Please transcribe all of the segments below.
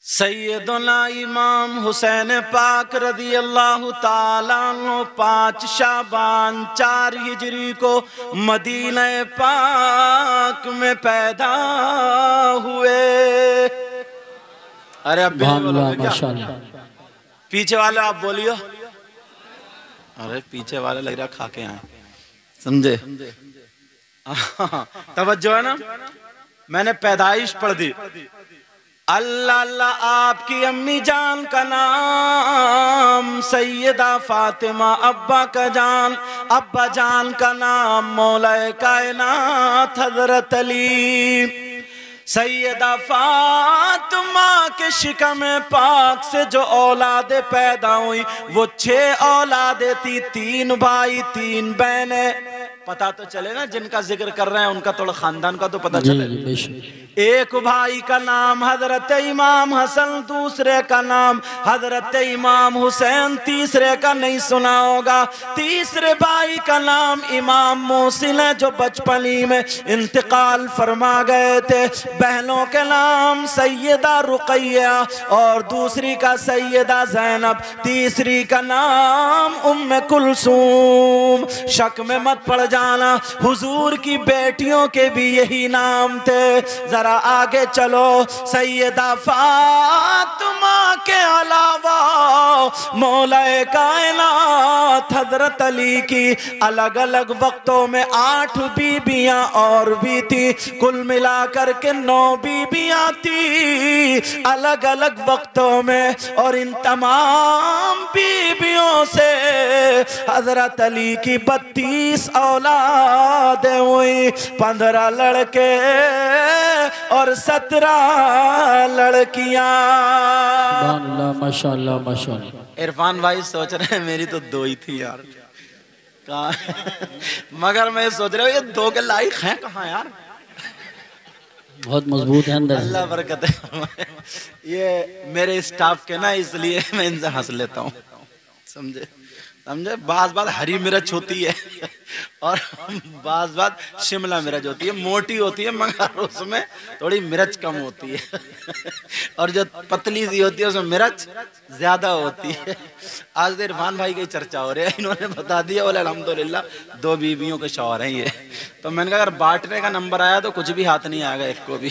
सैयदुना इमाम हुसैन पाक रदी अल्लाह ताला अन्हु 5 शाबान 4 हिजरी को मदीना पाक में पैदा हुए। अरे अब माशाअल्लाह, पीछे वाले आप बोलियो। अरे पीछे वाले लग रहा खा के आए, समझे? तवज्जो है ना। मैंने पैदाइश पढ़ दी। अल्लाह अल्लाह, आपकी अम्मी जान का नाम सैयदा फातिमा, अब्बा जान का नाम मौलाए कायनात हजरत अली। सैयदा फातिमा के शिकम पाक से जो औलादे पैदा हुई वो 6 औलादे थी, 3 भाई 3 बहनें। पता तो चले ना, जिनका जिक्र कर रहे हैं उनका थोड़ा खानदान का तो पता चले। एक भाई का नाम हजरत इमाम हसन, दूसरे का नाम हजरत इमाम हुसैन, तीसरे का नहीं सुना होगा। तीसरे भाई का नाम इमाम मोहसिन है जो बचपन ही में इंतकाल फरमा गए थे। बहनों के नाम सैयदा रुकैया और दूसरी का सैयदा जैनब, तीसरी का नाम उम्मे कुलसूम। शक में मत पड़ जाना, हुजूर की बेटियों के भी यही नाम थे। जरा आगे चलो, सैयदा फातिमा के अलावा मौलाए कायनात हजरत अली की अलग अलग वक्तों में 8 बीबियां और भी थी। कुल मिलाकर के 9 बीबियां थी अलग अलग वक्तों में। और इन तमाम बीबियों से हजरत अली की 32 औलादें हुई, 15 लड़के और 17 लड़कियां। माशाअल्लाह माशाअल्लाह। इरफान भाई सोच रहे हैं मेरी तो 2 ही थी यार, कहाँ? मगर मैं सोच रहा हूँ ये 2 के लायक हैं कहाँ यार। बहुत मजबूत है अंदर। अल्लाह बरकत है। ये मेरे स्टाफ के ना, इसलिए मैं इनसे हंस लेता हूँ, समझे? बात हरी मिर्च होती है और बात शिमला मिर्च होती है, मोटी होती है मगर उसमें थोड़ी मिर्च कम होती है। और जो पतली सी होती है उसमें मिर्च ज्यादा होती है। आज तो इरफान भाई की चर्चा हो रही है, इन्होंने बता दिया बोले अल्हम्दुलिल्लाह 2 बीवियों के शौहर हैं ये। तो मैंने कहा अगर बांटने का नंबर आया तो कुछ भी हाथ नहीं आएगा एक को भी।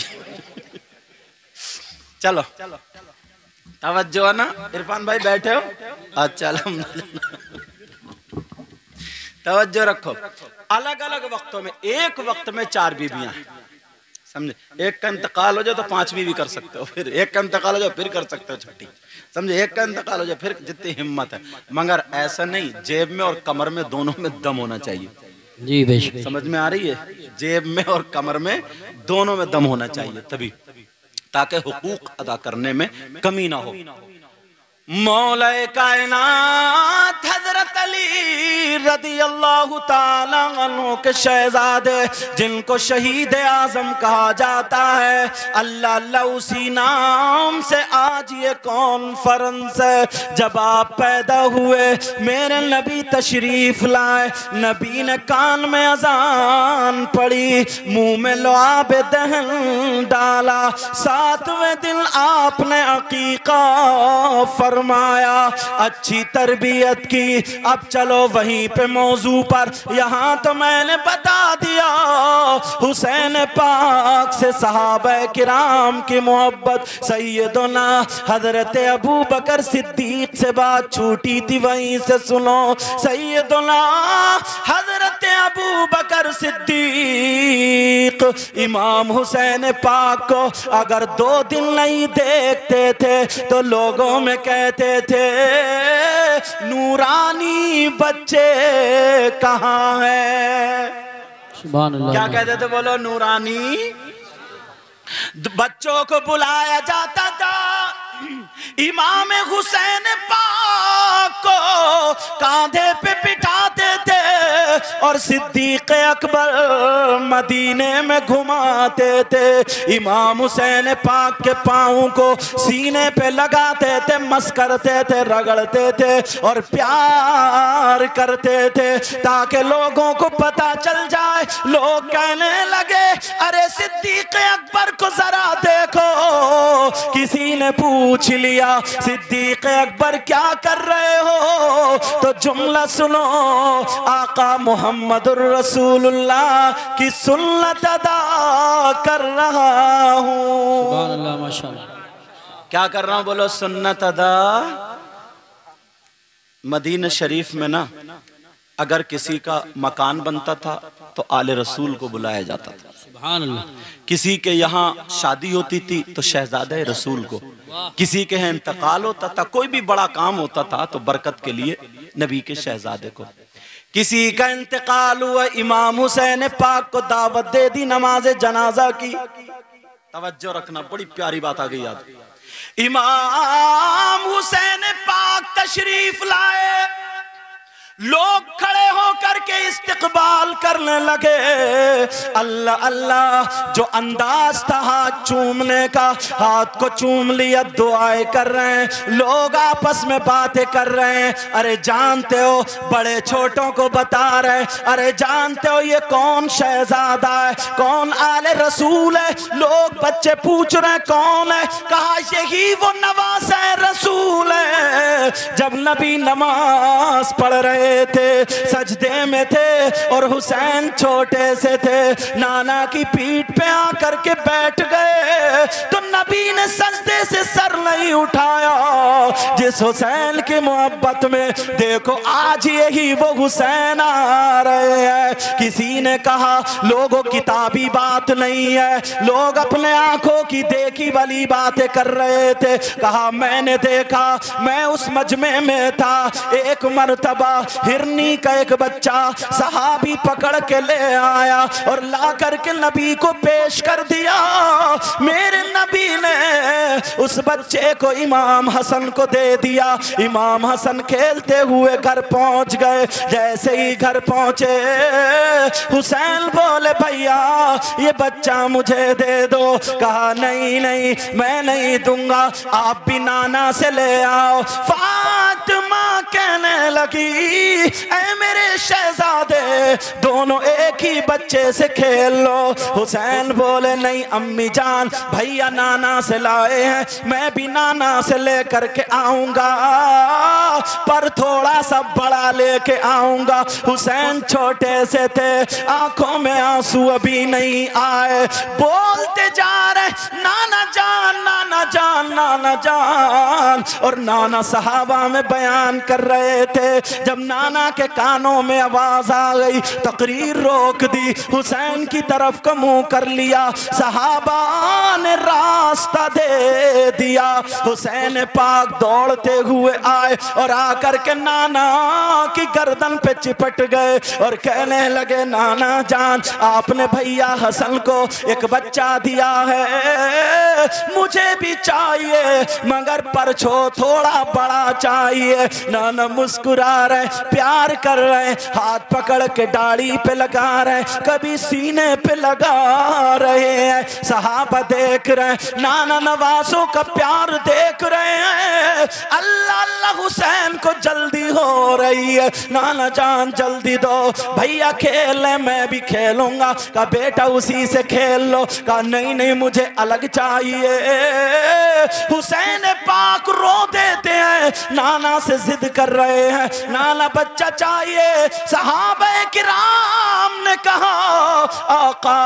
चलो तवज्जो है ना। इरफान भाई बैठे हो? अच्छा अल्हम्दुलिल्लाह, तवज्जो रखो। अलग अलग वक्तों में, एक वक्त में 4 बीबियां हैं, समझे? एक का इंतकाल हो जाए तो 5वीं भी कर सकते हो, फिर एक का इंतकाल हो जाए फिर कर सकते हो 6ठी, समझे? एक का इंतकाल हो जाए फिर जितनी हिम्मत है। मगर ऐसा नहीं, जेब में और कमर में दोनों में दम होना चाहिए। जी बेशक, समझ में आ रही है? जेब में और कमर में दोनों में दम होना चाहिए, तभी ताकि हुकूक अदा करने में कमी ना हो। मौलाए कायनात हजरत अली रदी अल्लाह ताला अन्हु के शहजादे, जिनको शहीद आजम कहा जाता है, अल्लाह अल्लाह उसी नाम से आज ये कॉन्फ्रेंस है। जब आप पैदा हुए मेरे नबी तशरीफ लाए, नबी ने कान में अजान पड़ी, मुंह में लुआब दहन डाला, 7वें दिन आपने अकीका फरमाया, अच्छी तरबियत की। अब चलो वहीं पे मौजू पर, यहाँ तो मैंने बता दिया हुसैन पाक से सहाबा किराम की मोहब्बत। सैयदना हजरत अबू बकर सिद्दीक से बात छूटी थी, वहीं से सुनो। सैयदना हजरत अबू बकर सिद्दीक इमाम हुसैन पाक को अगर 2 दिन नहीं देखते थे तो लोगों में कहते थे नूरानी बच्चे कहाँ हैं? सुभान अल्लाह। क्या कहते थे बोलो? नूरानी बच्चों को बुलाया जाता था। इमाम हुसैन पाक को कांधे पे बिठाते थे और और सिद्दीक अकबर मदीने में घुमाते थे। इमाम हुसैन पाक के पाँव को सीने पे लगाते थे, मस करते थे, रगड़ते थे और प्यार करते थे ताकि लोगों को पता चल जाए। लोग कहने लगे अरे सिद्दीक अकबर को जरा देखो। किसी ने पूछ लिया सिद्दीक अकबर क्या कर रहे हो, तो जुमला सुनो, आका मोहम्मदुर रसूलुल्लाह की सुन्नत अदा कर रहा हूँ। सुभान अल्लाह, माशाअल्लाह। क्या कर रहा हूँ बोलो? सुन्नत अदा। मदीना शरीफ में ना अगर किसी का मकान बनता था तो आले रसूल को बुलाया जाता था। सुभान अल्लाह। किसी के यहाँ शादी होती थी तो शहजादे रसूल को, किसी के यहाँ इंतकाल होता था, कोई भी बड़ा काम होता था तो बरकत के लिए नबी के शहजादे को। किसी का इंतकाल हुआ, इमाम हुसैन पाक को दावत दे दी नमाज जनाजा की। तवज्जो रखना, बड़ी प्यारी बात आ गई याद। इमाम हुसैन पाक तशरीफ लाए, लोग खड़े होकर के इस्तकबाल करने लगे। अल्लाह अल्लाह, जो अंदाज था हाथ चूमने का, हाथ को चूम लिया, दुआएं कर रहे हैं, लोग आपस में बातें कर रहे हैं। अरे जानते हो, बड़े छोटों को बता रहे, अरे जानते हो ये कौन शहजादा है, कौन आले रसूल है। लोग बच्चे पूछ रहे हैं कौन है, कहा यही वो नवासे रसूल है। जब नबी नमाज पढ़ रहे थे, सजदे में थे और हुसैन छोटे से थे, नाना की पीठ पे आकर के बैठ गए तो नबी ने सजदे से सर नहीं उठाया। जिस हुसैन की मोहब्बत में देखो आज यही वो हुसैन आ रहे हैं। किसी ने कहा लोगों किताबी बात नहीं है, लोग अपने आंखों की देखी वाली बातें कर रहे थे। कहा मैंने देखा, मैं उस मजमे में था, एक मर्तबा हिरनी का एक बच्चा सहाबी पकड़ के ले आया और ला करके नबी को पेश कर दिया। मेरे नबी ने उस बच्चे को इमाम हसन को दे दिया। इमाम हसन खेलते हुए घर पहुंच गए। जैसे ही घर पहुंचे हुसैन बोले भैया ये बच्चा मुझे दे दो। कहा नहीं नहीं मैं नहीं दूंगा, आप भी नाना से ले आओ। फातिमा कहने लगी ऐ मेरे शहजादे, दोनों एक ही बच्चे से खेल लो। हुसैन बोले नहीं अम्मी जान, भैया नाना से लाए हैं, मैं भी नाना से लेकर के आऊंगा, पर थोड़ा सा बड़ा लेके आऊंगा। हुसैन छोटे से थे, आंखों में आंसू अभी नहीं आए, बोलते जा रहे नाना जान नाना जान नाना जान। और नाना सहाबा में बयान कर रहे थे। जब नाना के कानों में आवाज आ गई, तकरीर रोक दी, हुसैन की तरफ का मुंह कर लिया। सहाबा ने रास्ता दे दिया। हुसैन पाक दौड़ते हुए आए और आकर के नाना की गर्दन पे चिपट गए और कहने लगे नाना जान आपने भैया हसन को एक बच्चा दिया है, मुझे भी चाहिए मगर परछो थोड़ा बड़ा चाहिए। नाना मुस्कुरा रहे, प्यार कर रहे, हाथ पकड़ के दाढ़ी पे लगा रहे, कभी सीने पे लगा रहे हैं। सहाबा देख रहे हैं, नाना नवासों का प्यार देख रहे हैं। अल्लाह अल्लाह हुसैन को जल्दी हो रही है, नाना जान जल्दी दो, भैया खेल ले मैं भी खेलूंगा। कहा बेटा उसी से खेल लो। कहा नहीं नहीं मुझे अलग चाहिए। हुसैन पाक रो देते हैं, नाना से जिद कर रहे हैं, नाना बच्चा चाहिए। सहाबा किराम ने कहा आका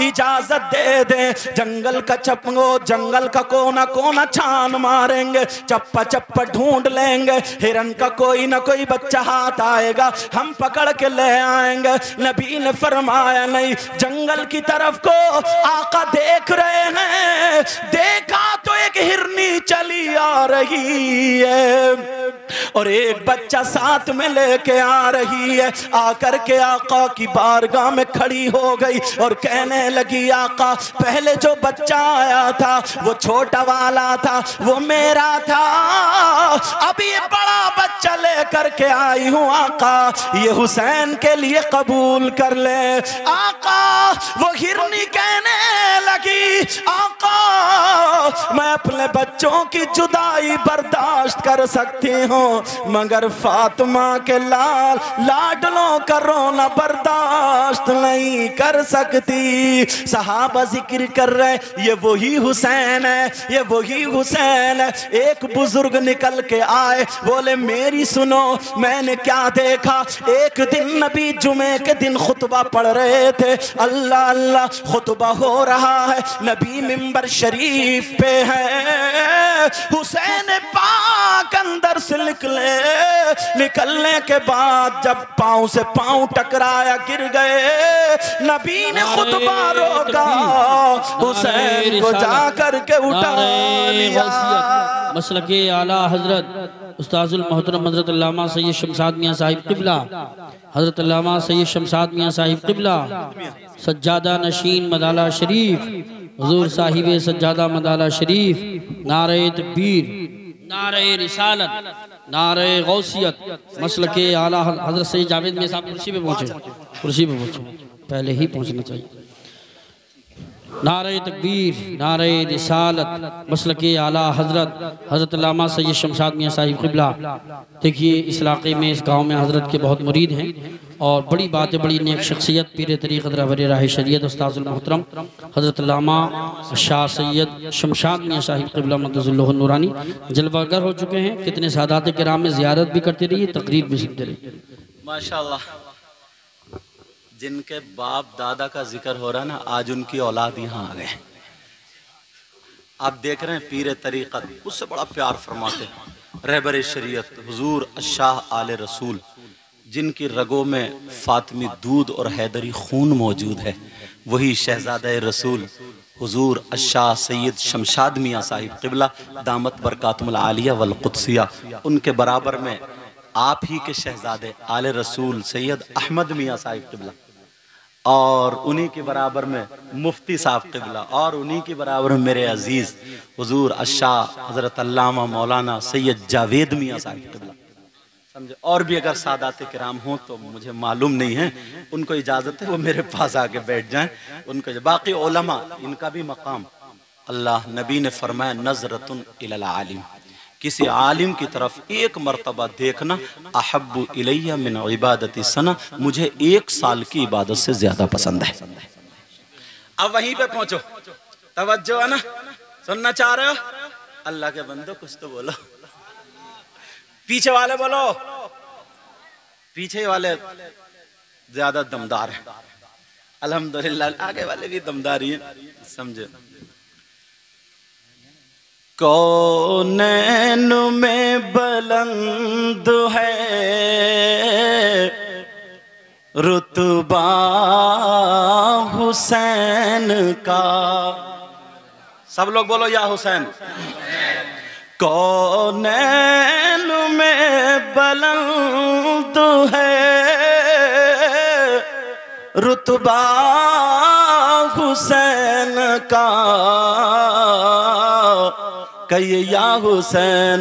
इजाजत दे दे, जंगल का चपंगो जंगल का कोना कोना छान मारेंगे, चप्पा चप्पा ढूंढ लेंगे, हिरन का कोई ना कोई बच्चा हाथ आएगा, हम पकड़ के ले आएंगे। नबी ने फरमाया नहीं, जंगल की तरफ को आका देख रहे हैं, देखा तो एक हिरनी चली आ रही है। और एक बच्चा साथ में लेके आ रही है। आकर के आका की बारगाह में खड़ी हो गई और कहने लगी, आका पहले जो बच्चा आया था वो छोटा वाला था, वो मेरा था, अभी ये बड़ा बच्चा लेकर के आई हूँ आका, ये हुसैन के लिए कबूल कर ले। आका वो हिरनी कहने लगी, आका मैं अपने बच्चों की जुदाई बर्दाश्त कर सकती हूँ मगर फातिमा के लाडलों का रोना बर्दाश्त नहीं कर सकती। सहाबा जिक्र कर रहे ये वही हुसैन है, ये वही हुसैन है। एक बुजुर्ग निकल के आए, बोले मेरी सुनो, मैंने क्या देखा। एक दिन नबी जुमे के दिन खुतबा पढ़ रहे थे, अल्लाह अल्लाह खुतबा हो रहा है, नबी मिंबर शरीफ पे है, हुसैन पाक अंदर से निकलने के बाद जब पांव से पांव टकराया गिर गए, नबी ने खुतबा रोका, हुसैन को जाकर के उठा लिया। मसलके आला हजरत उस्ताजुल मोहतरम हजरत अल्लामा सैयद शमशाद मियाँ साहिब क़िबला, हजरत अल्लामा सैयद शमशाद मियाँ साहिब क़िबला, सज्जादा नशीन मदाला शरीफ, हुजूर साहिब सज्जादा मदाला शरीफ, नारे तकबीर, नारे रिसालत, नारे गौसियत, मसलके आला हजरत सैयद जावेद मियाँ साहब कुर्सी पे पहुँचे, कुर्सी पे पहुँचे, पहले ही पहुँचना चाहिए। नारे तकबीर, नारे रिसालत, मसलके आला हजरत हजरत अल्लामा सैयद शमशाद मियाँ साहिब क़िबला। देखिए इस इलाके में, इस गांव में हजरत के बहुत मुरीद हैं और बड़ी बात है, बड़ी नेक शख्सियत, पीर तरीक़त रहबर राह शरीयत उस्ताजुल मोहतरम हजरत अल्लामा शाह सैयद शमशाद मियाँ साहिब क़िबला मक़दसुल्लाह नूरानी जलवागर हो चुके हैं। कितने सादात किराम में ज़ियारत भी करते रहिए, तकरीर भी सुनते रहिए। माशाअल्लाह, जिनके बाप दादा का जिक्र हो रहा है ना, आज उनकी औलाद यहाँ आ गए। आप देख रहे हैं पीर तरीक़त, उससे बड़ा प्यार फरमाते हैं रहबर शरीयत हुजूर शाह आले रसूल, जिनकी रगों में फातिमी दूध और हैदरी खून मौजूद है, वही शहजादा रसूल हुजूर शाह सैयद शमशाद मियाँ साहिब क़िबला दामत बरकातुल आलिया वल क़ुद्सिया, उनके बराबर में आप ही के शहजादे आले रसूल सैयद अहमद मियाँ साहिब क़िबला, और उन्हीं के बराबर में मुफ्ती साहब क़िबला, और उन्हीं के बराबर में मेरे अजीज़ हुजूर शाह हज़रत अल्लामा मौलाना सैयद जावेद मियाँ साहिब क़िबला, समझे। और भी अगर सादात किराम हों तो मुझे मालूम नहीं है, उनको इजाज़त है वो मेरे पास आके बैठ जाएं, उनको। बाकी उलमा इनका भी मकाम, अल्लाह नबी ने फरमाया नज़रतुन इलल आलिम, किसी आलिम की तरफ एक मर्तबा देखना, अहब्बु इलैया मिन इबादती सना, मुझे 1 साल की इबादत से ज्यादा पसंद है। अब वहीं पे पहुंचो, तवज्जो है ना, सुनना चाह रहे हो? अल्लाह के बंदो कुछ तो बोलो, पीछे वाले बोलो, पीछे वाले ज्यादा दमदार है, अल्हम्दुलिल्लाह आगे वाले भी दमदार ही हैं, समझे। कौनैन में बुलंद है रुतबा हुसैन का, सब लोग बोलो या हुसैन। कौनैन में बुलंद है रुतबा हुसैन का, कहिए या हुसैन।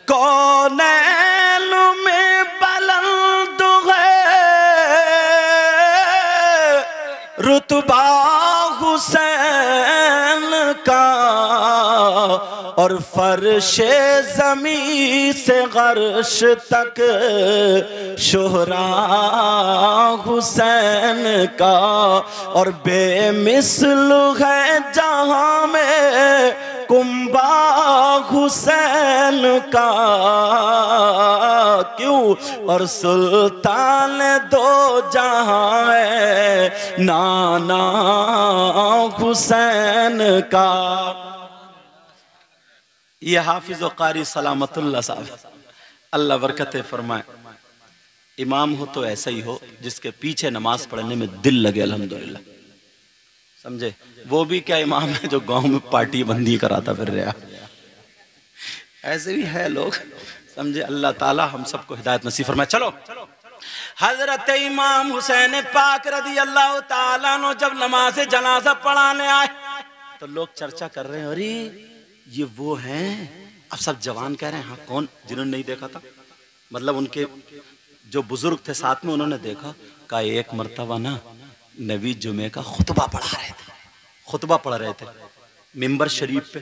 कौनैन में बुलंद है रुतबा हुसैन का, और फर्शे ज़मीं से गर्श तक शोहरा हुसैन का, और बेमिसल है जहां में कुंबा हुसैन का, क्यों? और सुल्तान दो जहां है नाना हुसैन का। ये हाफिज व कारी सलामतुल्लाह साहब, अल्लाह बरकत फरमाए। इमाम हो तो ऐसा ही हो जिसके पीछे नमाज पढ़ने में दिल लगे, अल्हम्दुलिल्लाह, समझे। वो भी क्या इमाम है जो गांव में पार्टी बंदी कराता फिर रहा, ऐसे भी है लोग, समझे। अल्लाह ताला हम सबको हिदायत नसीब फरमाए। चलो, हजरत इमाम हुसैन पाक रदी अल्लाह ताला नो जब नमाज जनाजा पढ़ाने आए तो लोग चर्चा कर रहे हैं, अरे ये वो हैं। अब सब जवान कह रहे हैं, हाँ कौन? जिन्होंने नहीं देखा था, मतलब उनके जो बुजुर्ग थे साथ में, उन्होंने देखा। का एक मर्तबा ना नबी जुमे का खुतबा पढ़ा रहे थे, खुतबा पढ़ रहे थे मिंबर शरीफ पे,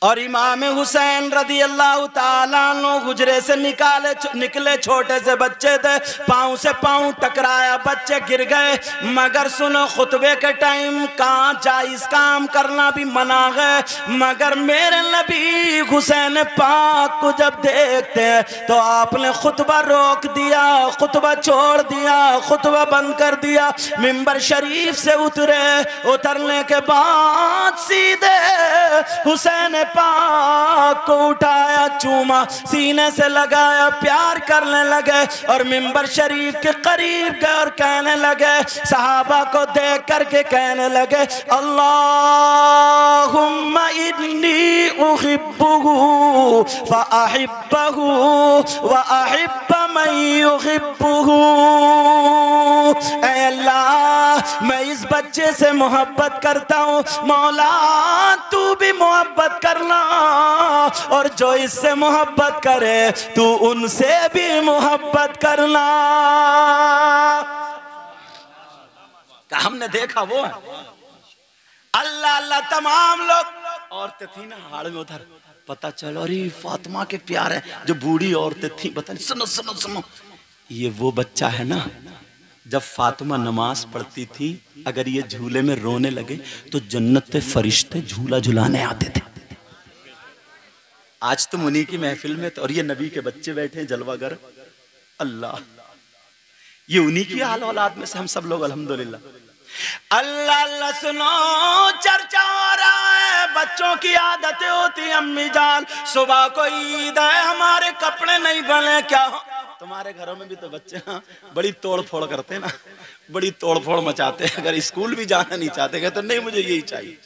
और इमाम हुसैन रदी अल्लाह ताला नो गुजरे से निकले छोटे से बच्चे थे, पाँव से पाँव टकराया, बच्चे गिर गए। मगर सुनो, खुतबे के टाइम कहाँ जायज काम करना भी मना है, मगर मेरे नबी हुसैन पाक को जब देखते हैं तो आपने खुतबा रोक दिया, खुतबा छोड़ दिया, खुतबा बंद कर दिया। मिंबर शरीफ से उतरने के बाद सीधे हुसैन पाक को उठाया, चूमा, सीने से लगाया, प्यार करने लगे और मिंबर शरीफ के करीब गए और कहने लगे, सहाबा को देख करके कहने लगे, अल्लाहुम्मा इन्नी उहिब्बुहु फअहिब्बहु व अहिब्ब मन युहिब्बुहु। ऐ अल्लाह, मैं इस बच्चे से मोहब्बत करता हूँ, मौला तू भी मोहब्बत करना, और जो इससे मोहब्बत करे तू उनसे भी मोहब्बत करना। हमने देखा वो है। अल्लाह अल्लाह तमाम लोग, औरतें थी ना हाड़ में उधर, पता चलो अरे फातिमा के प्यार है। जो बूढ़ी औरतें थी, पता नहीं, सुनो सुनो सुनो, ये वो बच्चा है ना, जब फातिमा नमाज पढ़ती थी, अगर ये झूले में रोने लगे तो जन्नत के फरिश्ते झूला झुलाने आते थे। आज तुम उन्हीं की महफिल में, और ये नबी के बच्चे बैठे हैं जलवागर। अल्लाह, ये उन्हीं की आल औलाद में से हम सब लोग अल्हम्दुलिल्लाह। अल्लाह अल्लाह, सुनो, चर्चा हो रहा है, बच्चों की आदतें होती, अम्मी जान सुबह को ईद है, हमारे कपड़े नहीं बने, क्या हो? तुम्हारे घरों में भी तो बच्चे हाँ बड़ी तोड़ फोड़ करते हैं ना, बड़ी तोड़ फोड़ मचाते हैं। अगर स्कूल भी जाना नहीं चाहते, कहते नहीं मुझे यही चाहिए।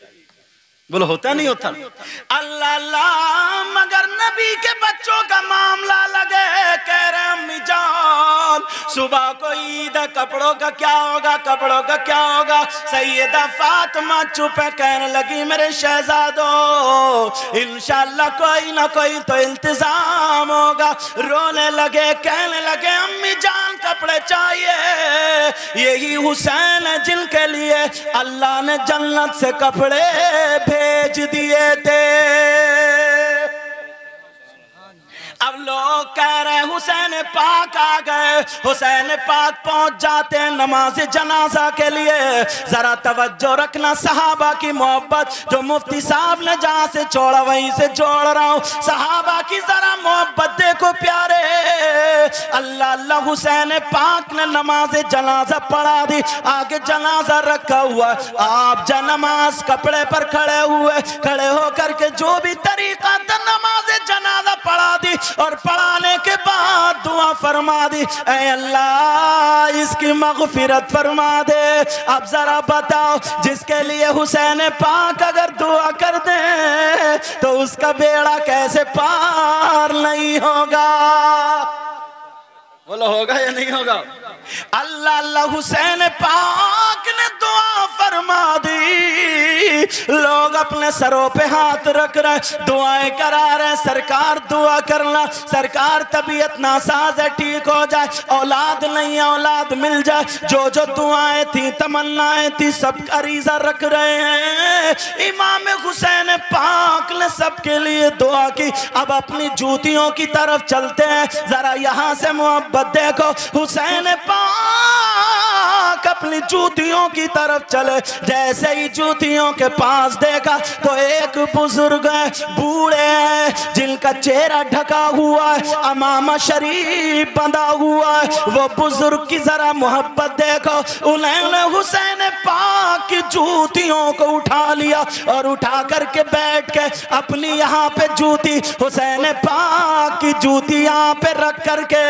बोलो होता नहीं होता? अल्लाह अल्लाह, मगर नबी के बच्चों का मामला लगे, कह रहे अम्मी जान सुबह को ईद है, कपड़ों का क्या होगा, कपड़ों का क्या होगा? सैयदा फातिमा चुप है, कहने लगी मेरे शहजादो इंशाअल्लाह कोई ना कोई तो इंतजाम होगा। रोने लगे, कहने लगे अम्मी जान कपड़े चाहिए, यही हुसैन है जिनके लिए अल्लाह ने जन्नत से कपड़े भेज दिए थे। अब लोग कह रहे हुसैन पाक आ गए, हुसैन पाक पहुंच जाते हैं नमाज जनाजा के लिए। जरा तवज्जो रखना, सहाबा की मोहब्बत जो मुफ्ती साहब ने जहां से छोड़ा वहीं से जोड़ रहा हूं। सहाबा की जरा मोहब्बत देखो प्यारे। अल्लाह अल्लाह, हुसैन पाक ने नमाज जनाजा पढ़ा दी, आगे जनाजा रखा हुआ, आप नमाज कपड़े पर खड़े होकर के जो भी तरीका था नमाज जनाजा पढ़ा दी, और पढ़ाने के बाद दुआ फरमा दी, ऐ अल्लाह इसकी मगफिरत फरमा दे। अब जरा बताओ, जिसके लिए हुसैन पाक अगर दुआ कर दे तो उसका बेड़ा कैसे पार नहीं होगा? बोलो होगा या नहीं होगा? अल्लाह अल्लाह, हुसैन पाक ने दुआ फरमा दी, लोग अपने सरों पे हाथ रख रहे, दुआएं करा रहे, सरकार दुआ करना, सरकार तबीयत नासाज है ठीक हो जाए, औलाद नहीं है औलाद मिल जाए, जो जो दुआएं थी तमन्नाएं थी सब अरीजा रख रहे हैं। इमाम हुसैन पाक ने सबके लिए दुआ की। अब अपनी जूतियों की तरफ चलते हैं, जरा यहाँ से मोहब्बत देखो। हुसैन पाक अपनी जूतियों की तरफ चले, जैसे ही जूतियों के पास देखा तो एक बुजुर्ग है, बूढ़े हैं, जिनका चेहरा ढका हुआ है, अमामा शरीफ बंधा हुआ है। वो बुजुर्ग की जरा मोहब्बत देखो, उन्होंने हुसैन पाक की जूतियों को उठा लिया और उठा करके बैठ के अपनी यहाँ पे जूती, हुसैन पाक की जूती यहाँ पे रख करके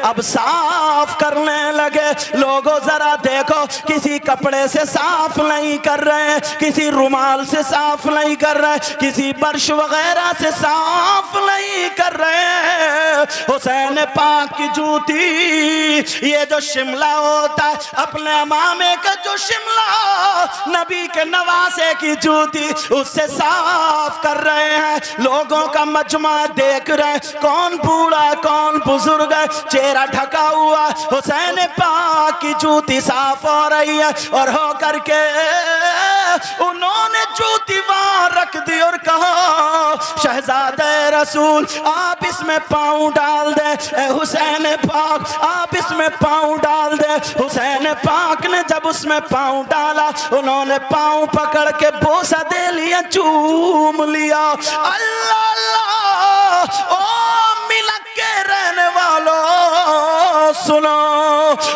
अब साफ करने लगे। लोगों जरा देखो, किसी कपड़े से साफ नहीं कर रहे, किसी रुमाल से साफ नहीं कर रहे, किसी बर्श वगैरह से साफ नहीं कर रहे। हुसैन पाक की जूती, ये जो शिमला होता है अपने अमामे का जो शिमला, नबी के नवासे की जूती, उससे साफ कर रहे हैं। लोगों का मजमा देख रहे, कौन बूढ़ा कौन बुजुर्ग है, चेहरा ढका हुआ, हुसैन पाक की जूती साफ हो रही है। और हो करके उन्होंने जूती वहां रख दी और कहा, शहजादे रसूल आप इसमें पांव डाल दे, हुसैन पाक आप इसमें पांव डाल दे। हुसैन पाक ने जब उसमें पांव डाला, उन्होंने पांव पकड़ के बोसा दे लिया, चूम लिया। अल्लाह अल्लाह, ओ मिलक के रहने वालों सुनो,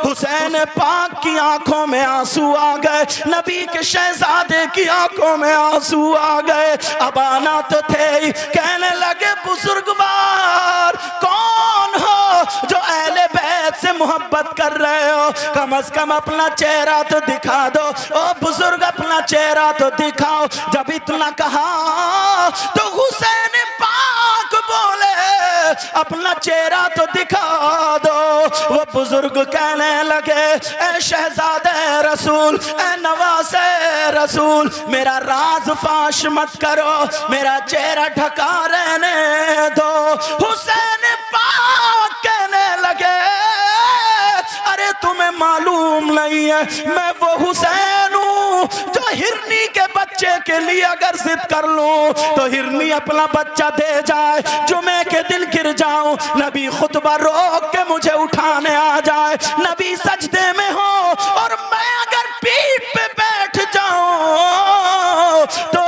हुसैन पाक की आंखों में आंसू आ गए, नबी के शहजादे की आंखों में आंसू आ गए। अब आना तो थे ही, कहने लगे बुजुर्गवार कौन हो जो अहले बैत से मोहब्बत कर रहे हो, कम से कम अपना चेहरा तो दिखा दो। ओ बुजुर्ग अपना चेहरा तो दिखाओ। जब इतना कहा तो हुसैन पाक बोले, अपना चेहरा तो दिखा दो। वो बुजुर्ग कहने लगे, ए शहजादे रसूल, ए नवासे रसूल, मेरा राज फाश मत करो, मेरा चेहरा ढका रहने दो। हुसैन पाक कहने लगे, अरे तुम्हें मालूम नहीं है, मैं वो हुसैन हूँ जो हिरनी के बच्चे के लिए अगर जिद कर लूं तो हिरनी अपना बच्चा दे जाए, जुमे के दिन गिर जाऊं, नबी खुतबा रोक के मुझे उठाने आ जाए, नबी सजदे में हो और मैं अगर पीठ पे बैठ जाऊं तो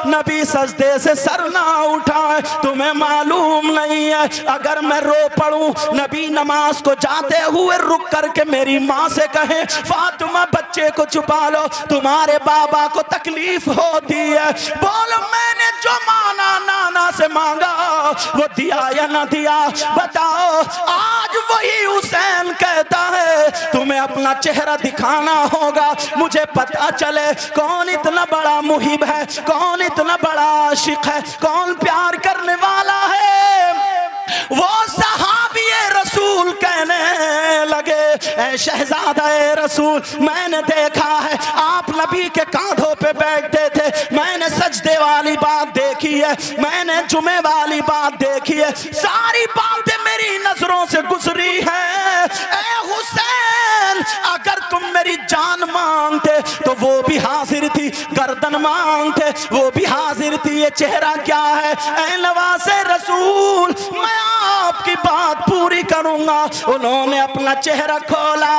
नबी सजदे से सर ना उठाए। तुम्हें मालूम नहीं है, अगर मैं रो पड़ूं, नबी नमाज को जाते हुए रुक करके मेरी माँ से कहे, फातिमा बच्चे को छुपा लो, तुम्हारे बाबा को तकलीफ होती है। बोलो मैंने जो माना नाना से मांगा वो दिया या ना दिया, बताओ। आज वही हुसैन कहता है तुम्हें अपना चेहरा दिखाना होगा, मुझे पता चले कौन इतना बड़ा मुहिब है, कौन इतना बड़ा आशिक है, कौन प्यार करने वाला है। वो सहाबी रसूल कहने लगे, ऐ शहजादा रसूल, मैंने देखा है आप नबी के कांधों पे बैठते थे, मैंने सजदे वाली बात देखी है, मैंने जुमे वाली बात देखी है, सारी बातें मेरी नजरों से गुजरी है। ऐ हुसैन, अगर तुम मेरी जान मांगते तो वो भी हाजिर थी, गर्दन मांगते वो भी हाजिर थी, ये चेहरा क्या है। ऐ नवासे रसूल, मैं आपकी बात पूरी करूंगा। उन्होंने अपना चेहरा खोला।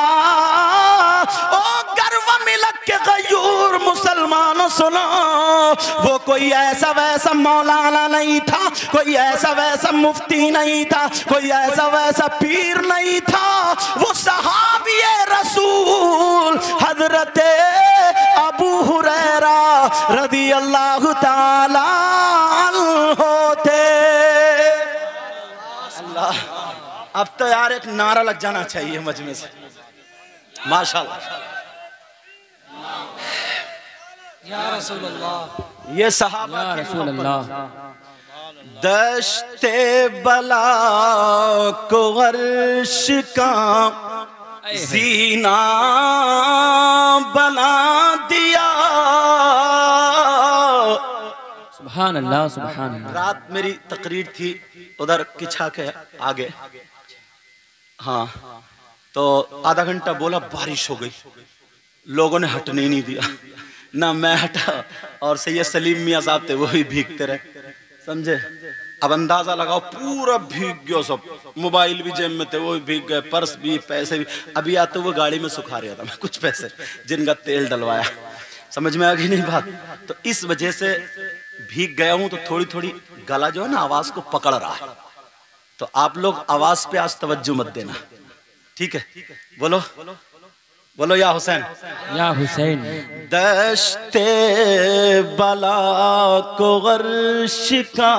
ओ गर्व मिलक के गयूर मुसलमानों सुनो, वो कोई ऐसा वैसा मौलाना नहीं था, कोई ऐसा वैसा मुफ्ती नहीं था, कोई ऐसा वैसा पीर नहीं था, वो सहाबी रसूल हजरत अबू हुरैरा रदी अल्लाह ताला होते। अल्लाह, अब तो यार एक नारा लग जाना चाहिए मजमे से, माशाल्लाह। या रसूल अल्लाह, ये सहाबा या रसूल अल्लाह, दश्ते बला को अर्श का जीना बना दिया। सुभान अल्लाह, सुभान अल्लाह। रात मेरी तकरीर थी उधर किछा के आगे, हाँ, तो आधा घंटा बोला, बारिश हो गई, लोगों ने हटने नहीं दिया, ना मैं हटा और सैयद सलीम मियां साहब थे वो भी भीगते रहे, समझे। अब अंदाजा लगाओ, पूरा भीग गया सब, मोबाइल भी जेब में थे वो भी भीग गए, पर्स भी, पैसे भी। अभी आते हुए गाड़ी में सुखा रहा था मैं कुछ पैसे जिनका तेल डलवाया, समझ में आ गई नहीं बात। तो इस वजह से भीग गया हूं, तो थोड़ी थोड़ी गला जो है ना आवाज को पकड़ रहा है, तो आप लोग आवाज पे आज तवज्जो मत देना, ठीक है। बोलो बोलो या हुसैन, या हुसैन। दश्ते बला को गर्श का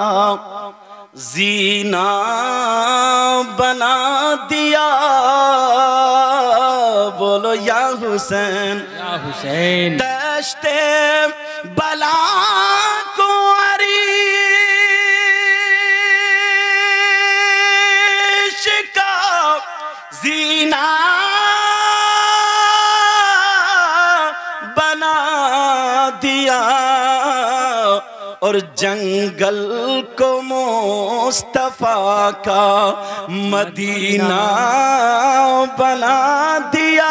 जीना बना दिया। बोलो बोलो या हुसैन। या हुसैन। दश्ते बला को अरीश का जीना बना दिया और जंगल को मुस्तफा का मदीना बना दिया।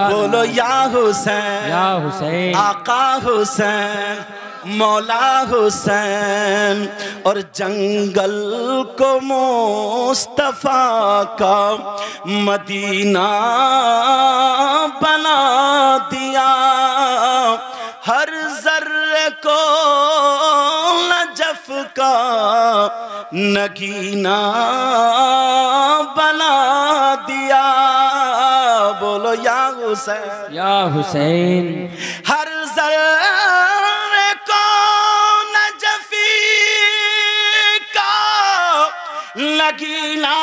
बोलो या हुसैन। या हुसैन। आका हुसैन, मौला हुसैन और जंगल को मुस्तफा का मदीना बना दिया। हर जर्रे को नजफ का नगीना बना दिया। बोलो या हुसैन। या हुसैन। हर जर्रे को नजफी का नगीना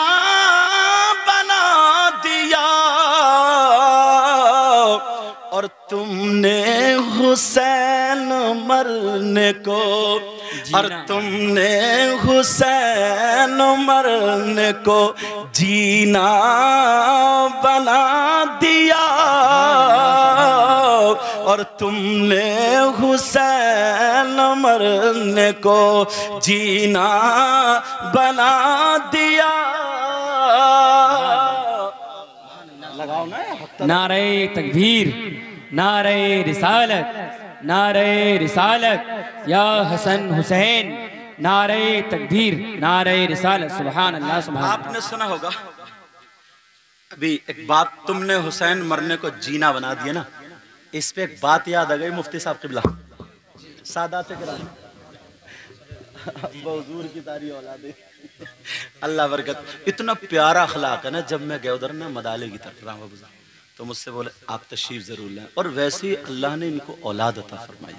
बना दिया और तुमने हुसैन मरने को और तुमने हुसैन मरने को जीना बना दिया और तुमने हुसैन मरने को जीना बना दिया। लगाओ ना। नारे तकबीर, नारे रिसालत, नारे रिसालत, या हसन हुसैन, नारे तकबीर, नारे रिसालत। सुभान अल्लाह, सुभान। आपने सुना होगा अभी एक बात, तुमने हुसैन मरने को जीना बना दिया ना, इस पे एक बात याद आ गई मुफ्ती साहब किबला सादात किराम हुजूर की तारी औलाद अल्लाह बरकत। इतना प्यारा अखलाक है ना। जब मैं गया उधर ना मदाले की तरफ राम बाबू तो मुझसे बोले आप तशरीफ जरूर लें। और वैसे ही अल्लाह ने इनको औलाद अता फरमाई।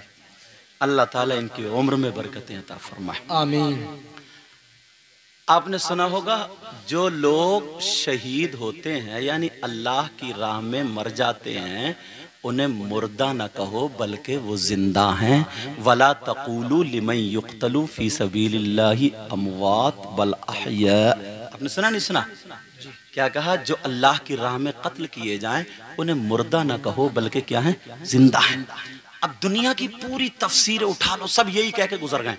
अल्लाह ताला इनकी उम्र में बरकतें अता फरमाए, आमीन। आपने सुना होगा जो लोग शहीद होते हैं यानी अल्लाह की राह में मर जाते हैं उन्हें मुर्दा न कहो बल्कि वो जिंदा हैं। वला तक़ूलू लिमन युक़्तलू फ़ी सबीलिल्लाहि अमवात बल अहया। आपने सुना नहीं सुना? क्या कहा? जो अल्लाह की राह में कत्ल किए जाएं उन्हें मुर्दा न कहो बल्कि क्या है? जिंदा हैं। अब दुनिया की पूरी तफसीरें उठा लो, सब यही कह के गुजर गए,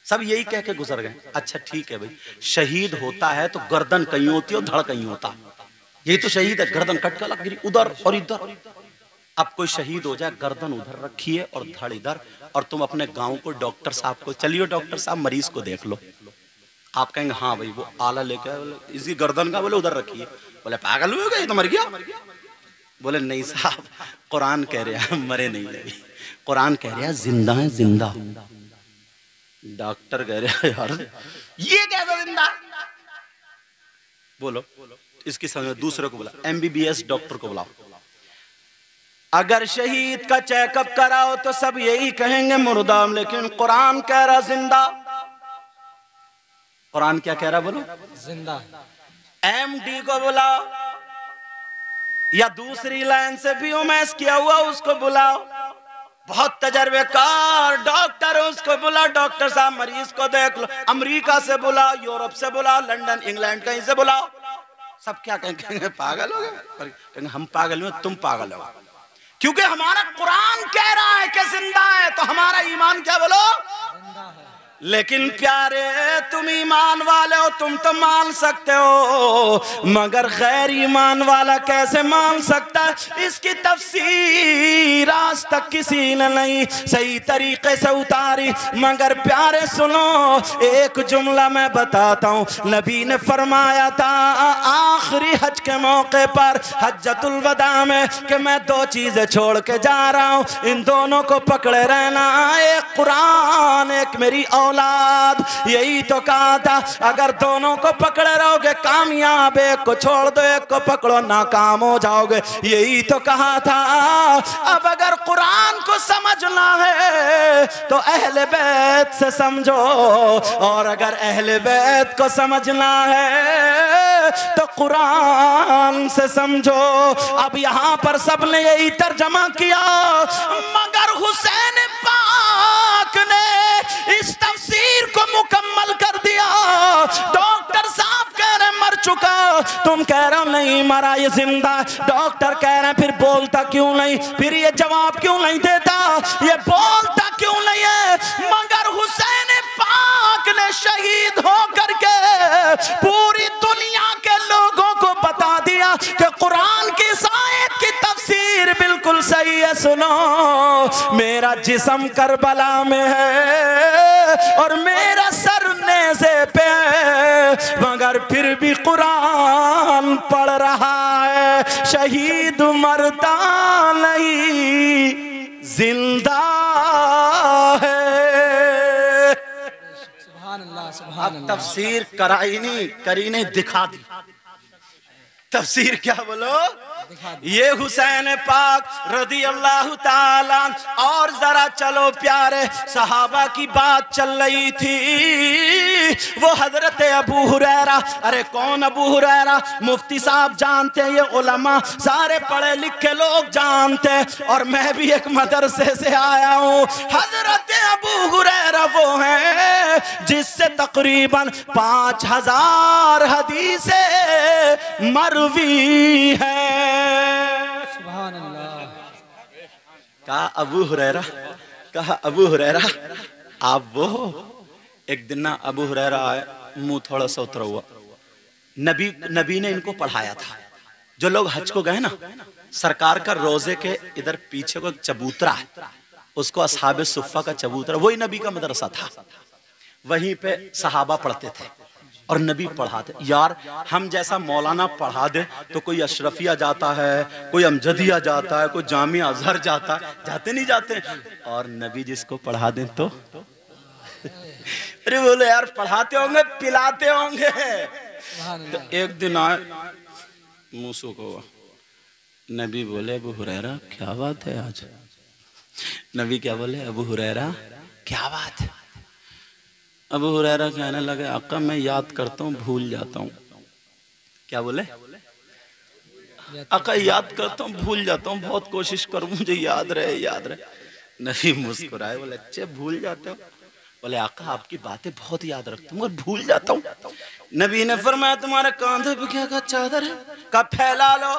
सब यही कह के गुजर गए। अच्छा ठीक है भाई, शहीद होता है तो गर्दन कहीं होती है और धड़ कहीं होता है। यही तो शहीद है, गर्दन कट कर गिरी उधर और इधर। अब कोई शहीद हो जाए, गर्दन उधर रखिए और धड़ इधर, और तुम अपने गांव को डॉक्टर साहब को, चलिए डॉक्टर साहब मरीज को देख लो। आप कहेंगे हाँ भाई वो आला लेके आए, बोले इसकी गर्दन का बोले उधर रखिए। बोले पागल हुए गए, तो मर गया। बोले नहीं साहब, कुरान कह रहा है मरे नहीं है, कुरान कह रहा है जिंदा है, जिंदा। डॉक्टर कह रहा है यार ये कैसा जिंदा? बोलो इसकी समझ। दूसरे को बोला, MBBS डॉक्टर को बुलाओ। अगर शहीद का चेकअप कराओ तो सब यही कहेंगे मुर्दा, लेकिन कुरान कह रहा जिंदा। कुरान क्या कह रहा बोलो? जिंदा। MD को बुलाओ या दूसरी लाइन से भी उमेश किया हुआ उसको बुलाओ, बहुत तजर्बेकार डॉक्टर, उसको बुला, डॉक्टर साहब मरीज को देख लो। अमेरिका से बुलाओ, यूरोप से बुलाओ, लंदन इंग्लैंड कहीं से बुलाओ। सब क्या कहेंगे? पागल हो गए। कहेंगे हम पागल हो, तुम पागल हो, क्योंकि हमारा कुरान कह रहा है कि जिंदा है, तो हमारा ईमान क्या बोलो? जिंदा है। लेकिन प्यारे तुम ईमान वाले हो, तुम तो मान सकते हो, मगर गैर ईमान वाला कैसे मान सकता है? इसकी तफसीर आज तक किसी ने नहीं सही तरीके से उतारी। मगर प्यारे सुनो, एक जुमला मैं बताता हूँ। नबी ने फरमाया था आखिरी हज के मौके पर, हज्जतुल वदा में, कि मैं दो चीजें छोड़ के जा रहा हूँ, इन दोनों को पकड़े रहना, एक कुरान, एक मेरी औलाद। यही तो कहा था अगर दोनों को पकड़े रहोगे कामयाब, एक को छोड़ दो एक को पकड़ो नाकाम हो जाओगे। यही तो कहा था। अब अगर कुरान को समझना है तो अहले बैत से समझो, और अगर अहले बैत को समझना है तो कुरान से समझो। अब यहाँ पर सबने यही तर्जमा किया, मगर हुसैन पाक ने इस तफसीर को मुकम्मल कर दिया। डॉक्टर साहब कह रहे मर चुका, तुम कह रहे हो नहीं मरा ये जिंदा। डॉक्टर कह रहे फिर बोलता क्यों नहीं, फिर ये जवाब क्यों नहीं देता, ये बोलता क्यों नहीं है। मगर हुसैन पाक ने शहीद होकर के पूरी दुनिया के लोगों को बता दिया कि कुरान की इस आयत की तफसीर बिल्कुल सही है। सुनो, मेरा जिस्म करबला में है और मेरा सर नेज़े पे है, मगर फिर भी कुरान पढ़ रहा है। शहीद मरता नहीं जिंदा है। अब तफसीर कराई नहीं करी नहीं, दिखा दी। तफसीर क्या बोलो, ये हुसैन पाक रदी अल्लाह ताला। और जरा चलो प्यारे सहाबा की बात चल रही थी, वो हजरत अबू हुरैरा। अरे कौन अबू हुरैरा, मुफ्ती साहब जानते हैं, ये उलमा सारे पढ़े लिखे लोग जानते हैं, और मैं भी एक मदरसे से आया हूँ। हजरत अबू हुरैरा वो हैं जिससे तकरीबन 5000 हदीसें मरवी है। सुभान अल्लाह। कहा अबू हुरैरा, कहा अबू हुरैरा आप वो हो। एक दिन ना अबू हुरैरा आए, मुंह थोड़ा सा उतरा हुआ। नबी ने इनको पढ़ाया था। जो लोग हज को गए ना, सरकार का रोजे के इधर पीछे को एक चबूतरा है, उसको अस्हाबे सुफ़ा का चबूतरा, वही नबी का मदरसा था। वहीं पे सहाबा पढ़ते थे और नबी पढ़ाते। यार हम जैसा मौलाना पढ़ा दे तो कोई अशरफिया जाता है, कोई अमजदिया जाता है, कोई जामिया अजहर जाता है, जाते नहीं जाते। और नबी जिसको पढ़ा दे तो अरे बोले यार पढ़ाते होंगे पिलाते होंगे। तो एक दिन आए, मूसू को नबी बोले अबू हुरैरा क्या बात है आज। नबी क्या बोले, अबू हुरैरा क्या बात है। अबू हुरैरा कहने लगे आका मैं याद करता हूँ भूल जाता हूँ। क्या बोले, आका याद करता हूँ भूल जाता हूँ, बहुत कोशिश करूँ मुझे याद रहे याद रहे। नबी मुस्कुराए, बोले अच्छे भूल जाते हो। बोले आका आपकी बातें बहुत याद रखता हूँ मगर भूल जाता हूँ। नबी ने फरमाया तुम्हारे कांधे पे क्या का चादर है, का फैला लो।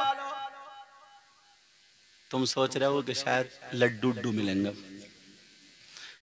तुम सोच रहे हो कि शायद लड्डू उड्डू मिलेंगे,